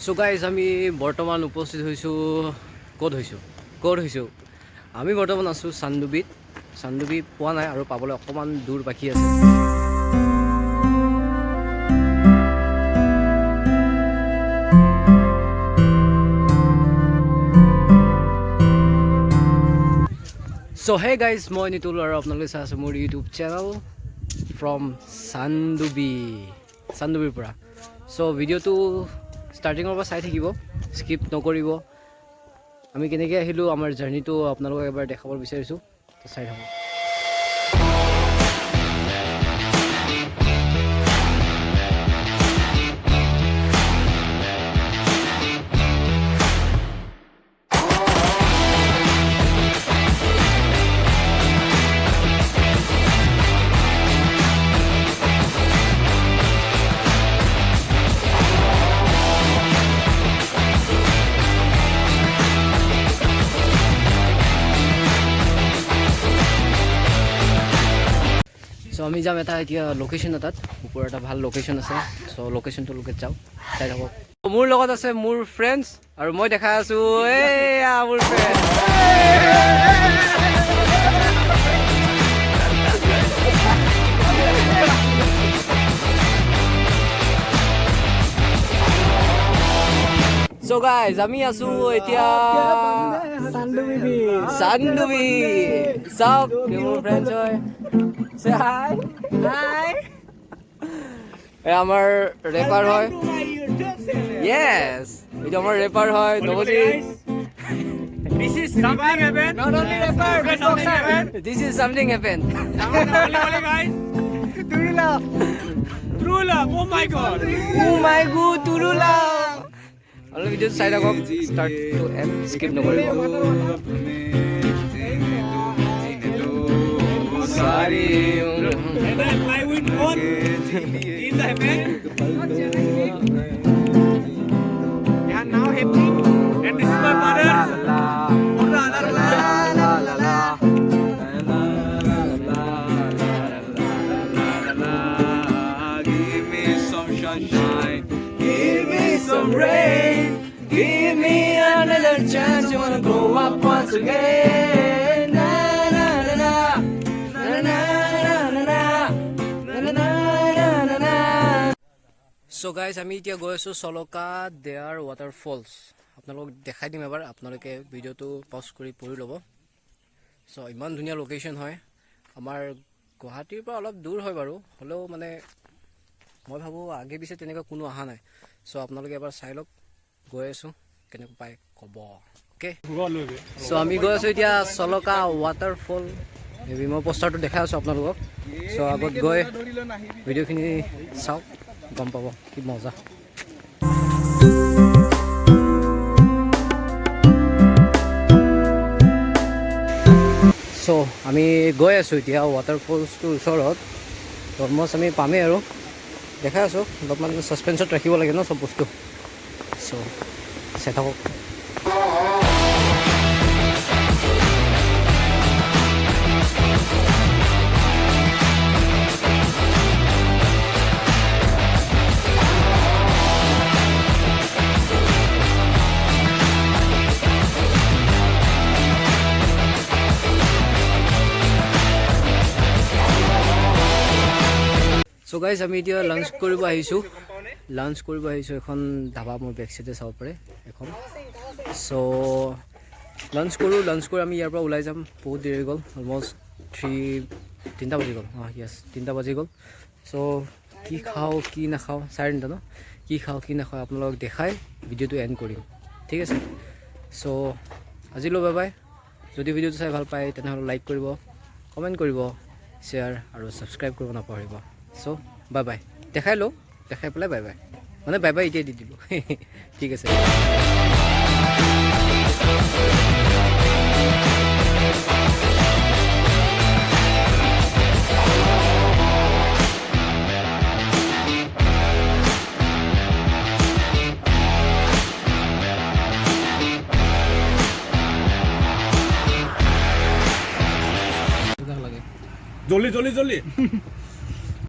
So guys আমি বৰ্তমান উপস্থিত হৈছোঁ ক'ত হৈছোঁ আমি বৰ্তমান আছোঁ চান্দুবি পোৱা নাই আৰু পাবলৈ অকণমান দূৰ বাকী আছে। সো হে গাইজ মই নিতুল আৰু আপোনালোকে চাই আছোঁ মোৰ ইউটিউব চেনেল ফ্ৰম চান্দুবিৰ পৰা। সো ভিডিঅ'টো ষ্টাৰ্টিঙৰ পৰা চাই থাকিব, স্কিপ নকৰিব। আমি কেনেকৈ আহিলোঁ আমাৰ জাৰ্ণিটো আপোনালোকক এবাৰ দেখাব বিচাৰিছোঁ, চাই থাকক। সো আমি যাম এতিয়া লোকেশ্যন এটাত, ওপৰত এটা ভাল লোকেশ্যন আছে। সো লোকেশ্যনটোলৈকে যাওঁ, চাই থাকক। মোৰ লগত আছে মোৰ ফ্ৰেণ্ডছ আৰু মই দেখাই আছোঁ এয়া মোৰ ফ্ৰেণ্ড। সো গাইজ আমি আছোঁ এতিয়া চান্দুবি। চাওক মোৰ ফ্ৰেণ্ডছ হয়। Say hi. Hi. আমার রেপার হয়। Yes. এটা আমার রেপার হয় নবজি। This is something happened. Not only rapper, but something happened. This is something happened. Only guys. True love. True love. Oh my god. Oh my god, true love. All video side of start to end, skip no worry. Sorry. And I fly with one in the heaven. Yeah, now happy. And this is my mother. Give me some sunshine. Give me some rain. Give me another chance. You wanna grow up once again. Na na na na. So guys আমি এতিয়া গৈ আছোঁ চলকা there waterfalls. আপোনালোকক দেখাই দিম এবাৰ, আপোনালোকে ভিডিঅ'টো পজ কৰি পঢ়ি ল'ব। চ' ইমান ধুনীয়া লোকেশ্যন হয়। আমাৰ গুৱাহাটীৰ পৰা অলপ দূৰ হয় বাৰু, হ'লেও মানে মই ভাবোঁ আগে পিছে তেনেকুৱা কোনো অহা নাই। চ' আপোনালোকে এবাৰ চাই লওক, গৈ আছোঁ কেনেকৈ পায় ক'ব। অ'কে, চ' আমি গৈ আছোঁ এতিয়া চলকা ৱাটাৰফল। মই পোষ্টাৰটো দেখাই আছোঁ আপোনালোকক। চ' আগত গৈ ভিডিঅ'খিনি চাওক, গম পাব কি মজা। চ' আমি গৈ আছোঁ এতিয়া ৱাটাৰফলছটোৰ ওচৰত। অলমষ্ট আমি পামেই আৰু, দেখাই আছোঁ। অলপমান ছাছপেঞ্চত ৰাখিব লাগে ন চব বস্তু। চ' চাই থাকক। চ' গাইজ আমি এতিয়া লাঞ্চ কৰিব আহিছোঁ এখন ধাবা। মোৰ বেক চাইডে চাব পাৰে এখন। চ' লাঞ্চ কৰি আমি ইয়াৰ পৰা ওলাই যাম। বহুত দেৰি হৈ গ'ল, অলমষ্ট 3টা বাজি গ'ল। য়েছ 3টা বাজি গ'ল। চ' কি খাওঁ কি নাখাওঁ, 3:30 ন, কি খাওঁ কি নাখাওঁ আপোনালোকক দেখাই ভিডিঅ'টো এণ্ড কৰিম, ঠিক আছে। চ' আজিলৈ বাই বাই। যদি ভিডিঅ'টো চাই ভাল পায় তেনেহ'লে লাইক কৰিব, কমেণ্ট কৰিব, শ্বেয়াৰ আৰু ছাবস্ক্ৰাইব কৰিব নাপাহৰিব। চ' বাই বাই। দেখাই পেলাই বাই বাই, মানে বাই বাই এতিয়াই দি দিলোঁ। ঠিক আছে। জলদি